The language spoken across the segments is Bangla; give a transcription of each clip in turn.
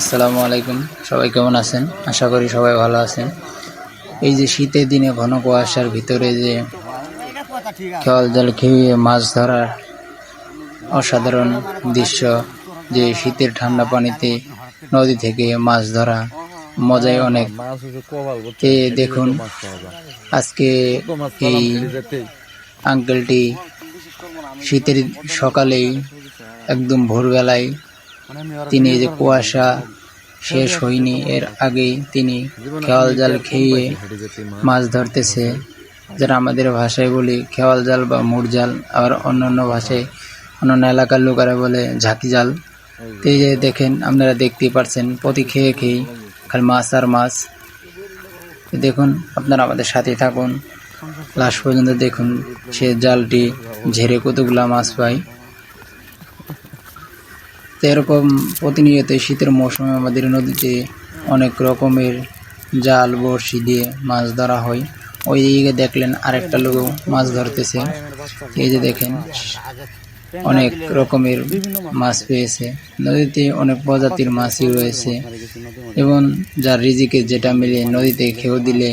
আসসালামু আলাইকুম। সবাই কেমন আছেন? আশা করি সবাই ভালো আছেন। এই যে শীতের দিনে ঘন কুয়াশার ভিতরে যে খেওয়াল জাল খেয়ে মাছ ধরার অসাধারণ দৃশ্য, যে শীতের ঠান্ডা পানিতে নদী থেকে মাছ ধরা মজাই অনেক। দেখুন আজকে এই আঙ্কেলটি শীতের সকালেই একদম ভোরবেলায় তিনি যে কুয়াশা শেষ হয়নি এর আগেই তিনি খেওয়াল জাল খেয়ে মাছ ধরতেছে, যারা আমাদের ভাষায় বলি খেওয়াল জাল বা মুড় জাল, আবার অন্যান্য ভাষায় অন্যান্য এলাকার লোকেরা বলে ঝাঁকি জাল। তো এই যে দেখেন, আপনারা দেখতেই পাচ্ছেন প্রতি খেয়ে খেয়ে খালি মাছ আর মাছ। দেখুন, আপনারা আমাদের সাথে থাকুন লাস্ট পর্যন্ত দেখুন সে জালটি ঝেড়ে কতগুলা মাছ পায়। তো এরকম প্রতিনিয়ত শীতের মৌসুমে আমাদের নদীতে অনেক রকমের জাল বড়শি দিয়ে মাছ ধরা হয়। ওই দিকে দেখলেন আরেকটা লোক মাছ ধরতেছে। এই যে দেখেন অনেক রকমের মাছ পেয়েছে, নদীতে অনেক প্রজাতির মাছই রয়েছে এবং যার রিজিকে যেটা মিলে নদীতে খেয়েও দিলে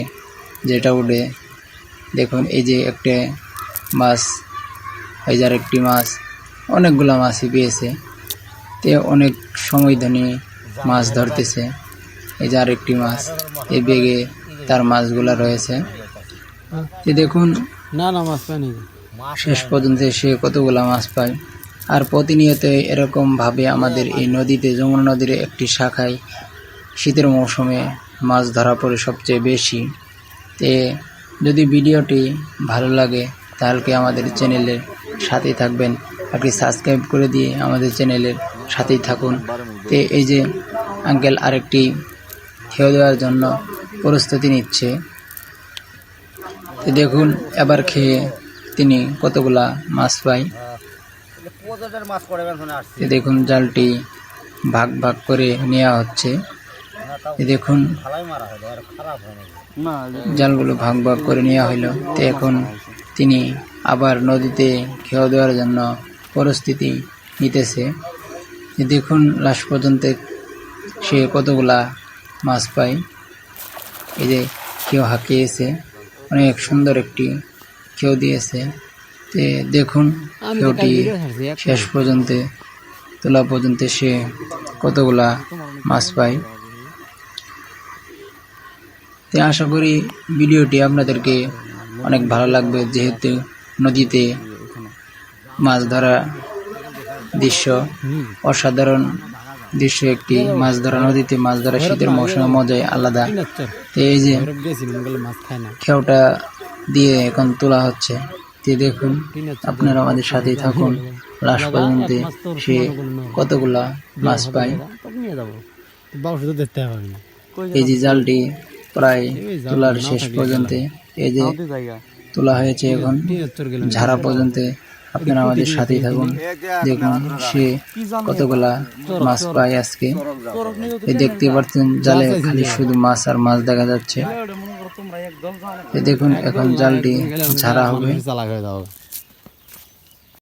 যেটা উঠে। দেখুন এই যে একটা মাছ, এই যে আরেকটি মাছ, অনেকগুলা মাছই পেয়েছে। তে অনেক সময় ধরে মাছ ধরতেছে। এই যে আরেকটি মাছ, এই বেগে তার মাছগুলা রয়েছে। দেখুন শেষ পর্যন্ত সে কতগুলা মাছ পায়। আর প্রতিনিয়ত এরকম ভাবে আমাদের এই নদীতে, যমুনা নদীর একটি শাখায় শীতের মৌসুমে মাছ ধরা পড়ে সবচেয়ে বেশি। তে যদি ভিডিওটি ভালো লাগে তাহলে আমাদের চ্যানেলের সাথেই থাকবেন, একটি সাবস্ক্রাইব করে দিয়ে আমাদের চ্যানেলের সাথেই থাকুন। তে এই যে আঙ্কেল আরেকটি খেয়ে দেওয়ার জন্য প্রস্তুতি নিচ্ছে। তো দেখুন এবার খেয়ে তিনি কতগুলা মাছ পায়। দেখুন জালটি ভাগ ভাগ করে নেওয়া হচ্ছে। দেখুন জালগুলো ভাগ ভাগ করে নেওয়া হইলো। তো এখন তিনি আবার নদীতে খেয়ে দেওয়ার জন্য প্রস্তুতি নিতেছে। দেখুন লাস্ট পর্যন্ত সে কতগুলা মাছ পায়। এই যে কেউ হাঁকিয়েছে, অনেক সুন্দর একটি কেউ দিয়েছে। তে দেখুন কেউটি শেষ পর্যন্ত তোলা পর্যন্ত সে কতগুলা মাছ পায়। তে আশা করি ভিডিওটি আপনাদেরকে অনেক ভালো লাগবে, যেহেতু নদীতে মাছ ধরা দৃশ্য অসাধারণ দৃশ্য একটি। মাছ ধরা নদীতে মাছ ধরা শীতের মৌসুমে মজাই আলাদা। তো এই যে খেওটা দিয়ে এখন তোলা হচ্ছে। তো দেখুন আপনারা আমাদের সাথেই থাকুন লাস্ট পর্যন্ত সে কতগুলা মাছ পায়। এই যে জালটি প্রায় তোলার শেষ পর্যন্ত, এই যে তোলা হয়েছে এখন ঝাড়া পর্যন্ত। আপনারা আমাদের সাথেই থাকুন, দেখুন সে কতগুলা মাছ পায় আজকে। দেখতে পাচ্ছেন জালে খালি শুধু মাছ আর মাছ দেখা যাচ্ছে। দেখুন এখন জালটি ঝাড়া হবে।